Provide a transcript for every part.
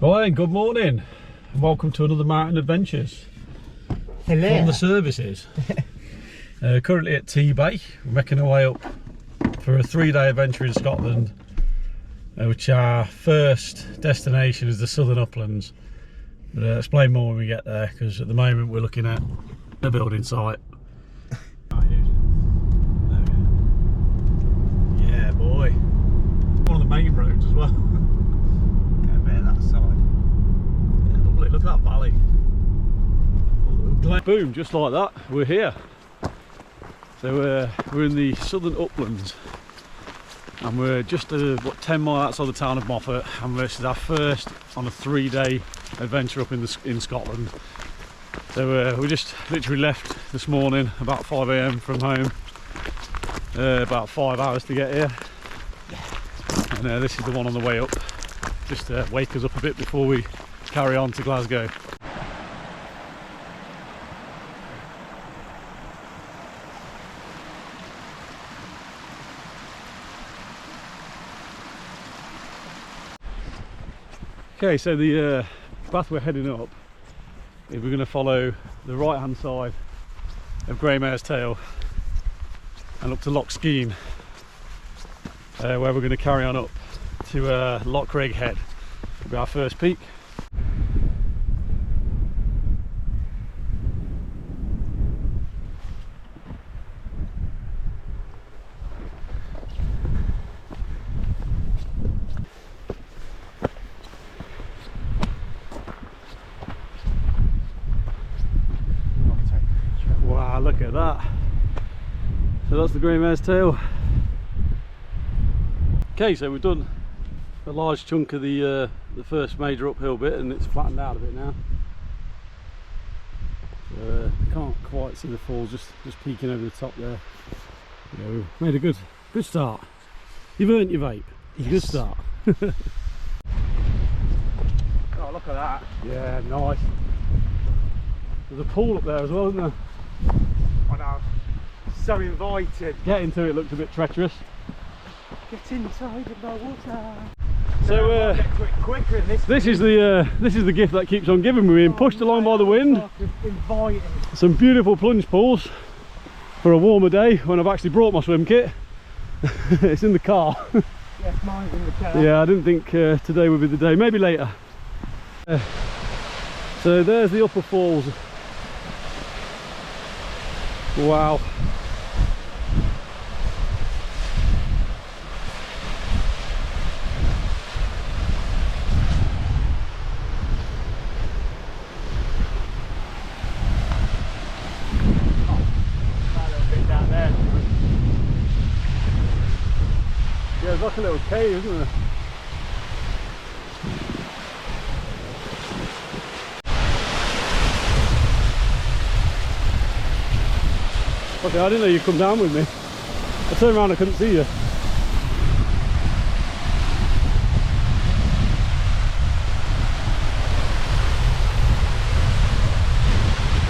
Right, good morning and welcome to another Mountain Adventures. Hello. From the services. Currently at T-Bay, we're making our way up for a 3-day adventure in Scotland, which our first destination is the Southern Uplands. But explain more when we get there, because at the moment we're looking at a building site. Yeah, boy. One of the main roads as well. Go a bit of that side. Yeah, lovely, look at that valley. Boom, just like that, we're here. So we're in the Southern Uplands and we're just 10 miles outside the town of Moffat, and this is our first on a 3-day adventure up in Scotland. So we just literally left this morning about 5 AM from home, about 5 hours to get here, and this is the one on the way up, just to wake us up a bit before we carry on to Glasgow. Okay, so the path we're heading up is we're going to follow the right hand side of Greymare's Tail and up to Loch Skeen, where we're going to carry on up to Loch Head. It'll be our first peak. Wow, look at that. So that's the Greymare's Tail. Okay, so we've done a large chunk of the first major uphill bit, and it's flattened out a bit now. So can't quite see the falls, just peeking over the top there. Yeah, we've made a good start. You've earned your vape. It's a good start. Oh, look at that. Yeah, nice. There's a pool up there as well, isn't there? I know. So invited. Getting to it looked a bit treacherous. Get inside of the water. So get to it quicker in this is the gift that keeps on giving. We're being pushed along by the wind. Invited. Some beautiful plunge pools for a warmer day when I've actually brought my swim kit. It's in the car. Yes, mine's in the car. Yeah, I didn't think today would be the day. Maybe later. So there's the upper falls. Wow. Yeah, it's like a little cave, isn't it? Okay, I didn't know you'd come down with me. I turned around, I couldn't see you.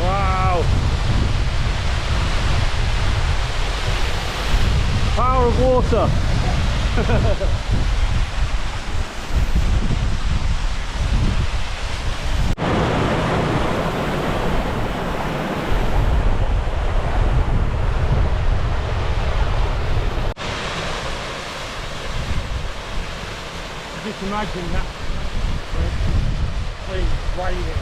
Wow! Power of water! Just imagine that. Please, raining.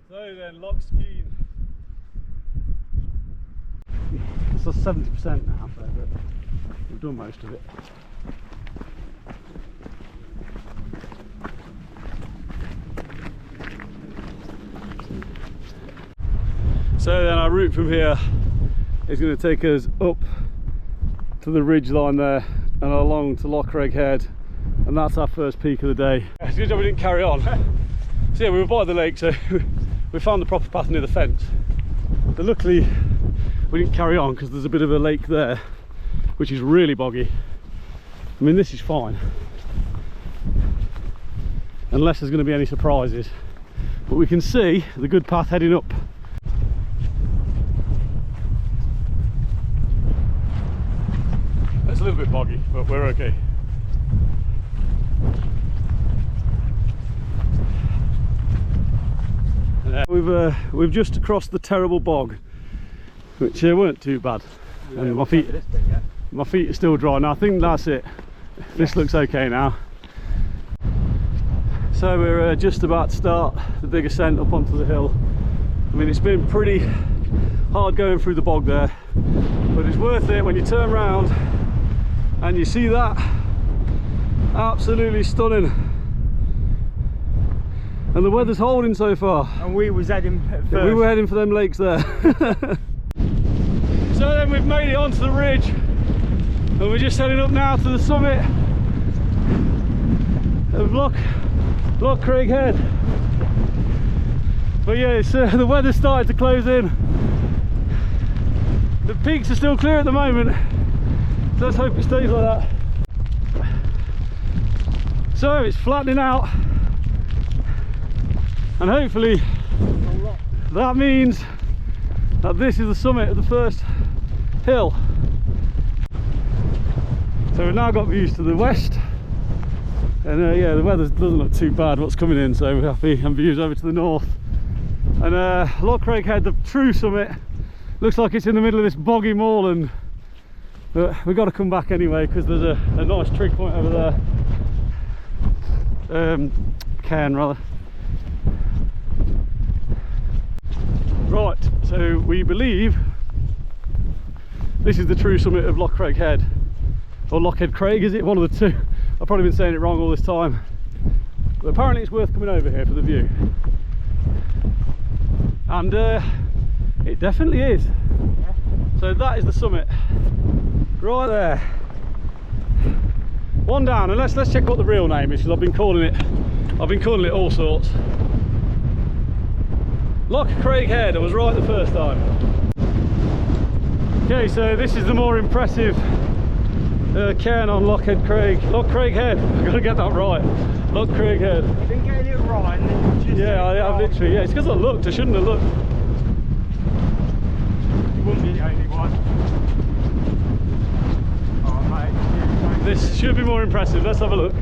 So then, Loch Skeen. It's 70% now, but we've done most of it. So then our route from here is going to take us up to the ridge line there and along to Loch Head, and that's our first peak of the day. It's good job we didn't carry on. So yeah, we were by the lake, so we found the proper path near the fence. But luckily we didn't carry on because there's a bit of a lake there which is really boggy. I mean, this is fine unless there's going to be any surprises, but we can see the good path heading up. It's a little bit boggy, but we're okay. We've just crossed the terrible bog, which weren't too bad, and my feet are still dry now. I think that's it. This looks okay now. So we're just about to start the big ascent up onto the hill. I mean, it's been pretty hard going through the bog there, but it's worth it when you turn around and you see that. Absolutely stunning. And the weather's holding so far. And we was heading first. We were heading for them lakes there. So then we've made it onto the ridge, and we're just heading up now to the summit of Loch Head. But yeah, it's, the weather's started to close in. The peaks are still clear at the moment, so let's hope it stays like that. So it's flattening out, and hopefully that means that this is the summit of the first hill. So we've now got views to the west, and yeah, the weather doesn't look too bad what's coming in, so we're happy. And views over to the north, and Loch Head, the true summit, looks like it's in the middle of this boggy moorland, but we've got to come back anyway because there's a nice trig point over there, cairn rather. Right, so we believe this is the true summit of Loch Head, or Loch Craig, is it? One of the two. I've probably been saying it wrong all this time, but apparently it's worth coming over here for the view, and it definitely is. So that is the summit right there. One down, and let's check what the real name is, because I've been calling it all sorts. Loch Head, I was right the first time. Okay, so this is the more impressive cairn on Loch Head. I've got to get that right. Loch Head. You've been getting it right, and then you just yeah, I've literally, yeah, it's because I looked, I shouldn't have looked. You wouldn't be the only one. Oh mate, This should be more impressive, let's have a look.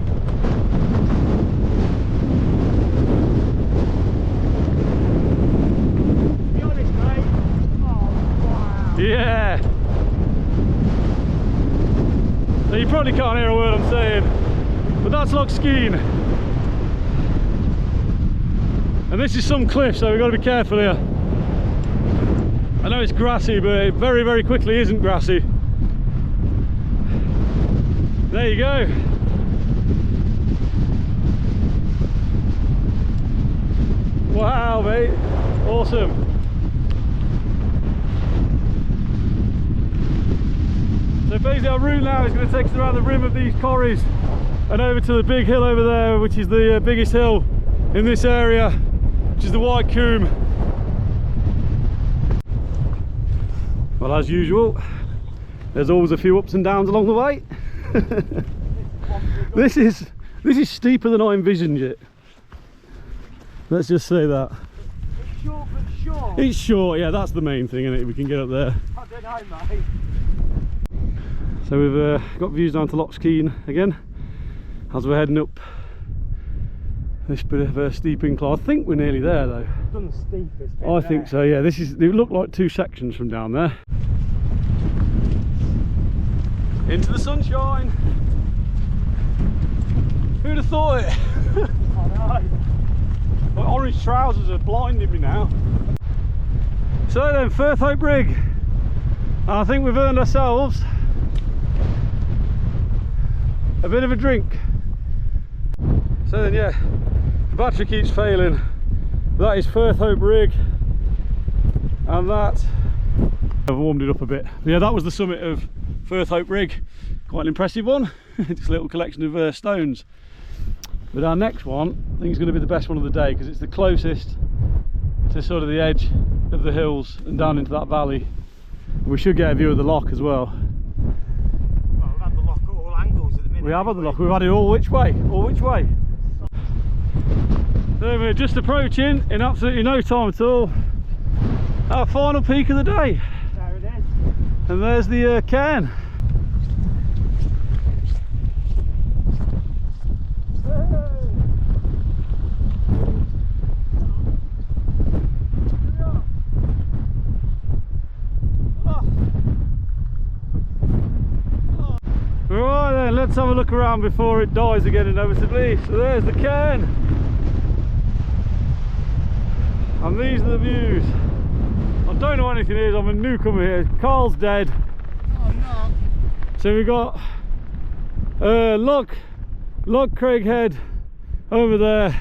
be honest mate. Oh wow. Yeah. So you probably can't hear a word I'm saying, but that's Loch Skeen. And this is some cliff, so we've got to be careful here. I know it's grassy, but it very, very quickly isn't grassy. There you go. Wow, mate. Awesome. So basically our route now is going to take us around the rim of these corries and over to the big hill over there, which is the biggest hill in this area, which is the White Coomb. Well, as usual, there's always a few ups and downs along the way. This is steeper than I envisioned it. Let's just say that. It's short but short. It's short, yeah, that's the main thing, isn't it? We can get up there. I don't know mate. So we've got views down to Loch Skeen again as we're heading up this bit of a steep incline. I think we're nearly there though. Done the steepest bit I think so, yeah. This is, they look like two sections from down there. Into the sunshine. Who'd have thought it? I know. My orange trousers are blinding me now. So then, Firth Hope Brig. I think we've earned ourselves a bit of a drink. So then, yeah, the battery keeps failing. That is Firth Hope Rig, and that I've warmed it up a bit. Yeah, that was the summit of Firth Hope rig, quite an impressive one. Just a little collection of stones. But our next one, I think, is going to be the best one of the day because it's the closest to sort of the edge of the hills and down into that valley. We should get a view of the loch as well. Well, we've had the loch at all angles at the minute. We have had the loch, we've had it all which way, all which way. So we're just approaching in absolutely no time at all our final peak of the day. There it is. And there's the cairn. Right then, let's have a look around before it dies again inevitably. So there's the cairn. And these are the views. I don't know what anything is, I'm a newcomer here. Carl's dead. No, I'm not. So we got Loch Craighead over there,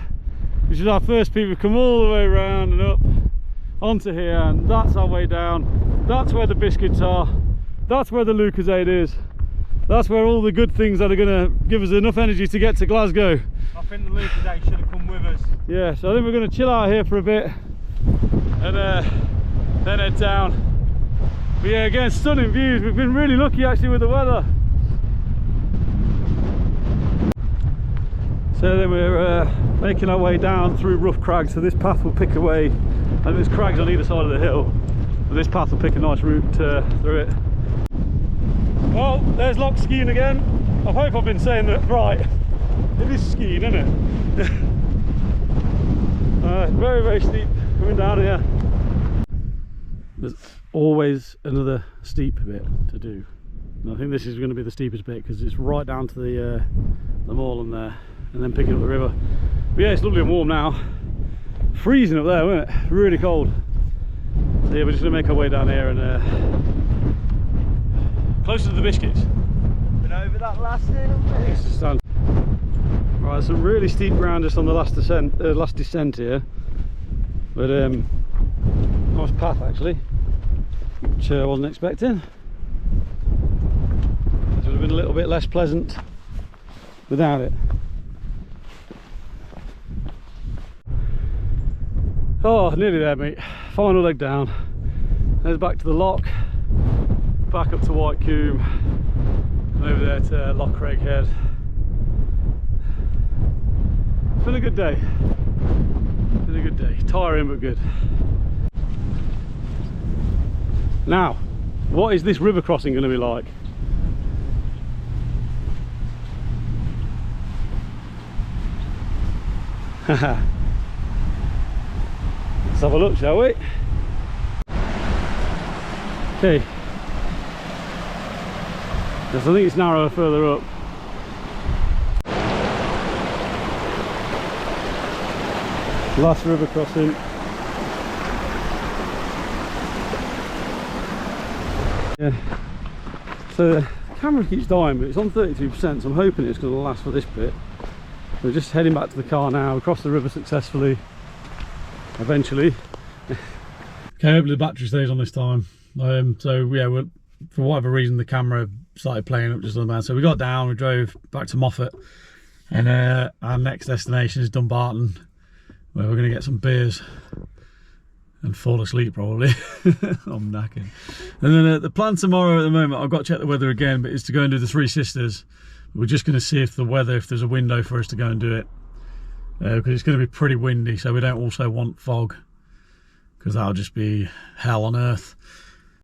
which is our first peak. We've come all the way around and up onto here, and that's our way down. That's where the biscuits are. That's where the Lucasade is. That's where all the good things that are going to give us enough energy to get to Glasgow. I think the Lucasade should have come with us. Yeah, so I think we're going to chill out here for a bit and then head down. But yeah, again, stunning views. We've been really lucky actually with the weather. So then we're making our way down through rough crags. So this path will pick away, and there's crags on either side of the hill, but this path will pick a nice route through it. Well, there's Loch Skeen again. I hope I've been saying that right. It is Skeen, isn't it? Very, very steep coming down here. There's always another steep bit to do. And I think this is going to be the steepest bit because it's right down to the moorland there, and then picking up the river. But yeah, it's lovely and warm now. Freezing up there, wasn't it? Really cold. So yeah, we're just going to make our way down here and closer to the biscuits. Been over that last hill, mate. Right, some really steep ground just on the last descent here, but nice path actually, which I wasn't expecting. This would have been a little bit less pleasant without it. Oh, nearly there, mate. Final leg down. There's back to the loch, back up to White Coomb, and over there to Loch Craighead. It's been a good day. Been a good day. Tiring but good. Now, what is this river crossing going to be like? Let's have a look, shall we? Okay. Yes, I think it's narrower further up. Last river crossing. Yeah. So the camera keeps dying, but it's on 32%, so I'm hoping it's going to last for this bit. We're just heading back to the car now. We crossed the river successfully. Eventually. Okay, hopefully the battery stays on this time. So yeah, for whatever reason the camera started playing up just on the man. So we got down, we drove back to Moffat, and our next destination is Dumbarton, where we're going to get some beers and fall asleep probably. I'm knackered. And then the plan tomorrow at the moment, I've got to check the weather again, but it's to go and do the Three Sisters. We're just going to see if there's a window for us to go and do it, because it's going to be pretty windy, so we don't also want fog, because that'll just be hell on earth.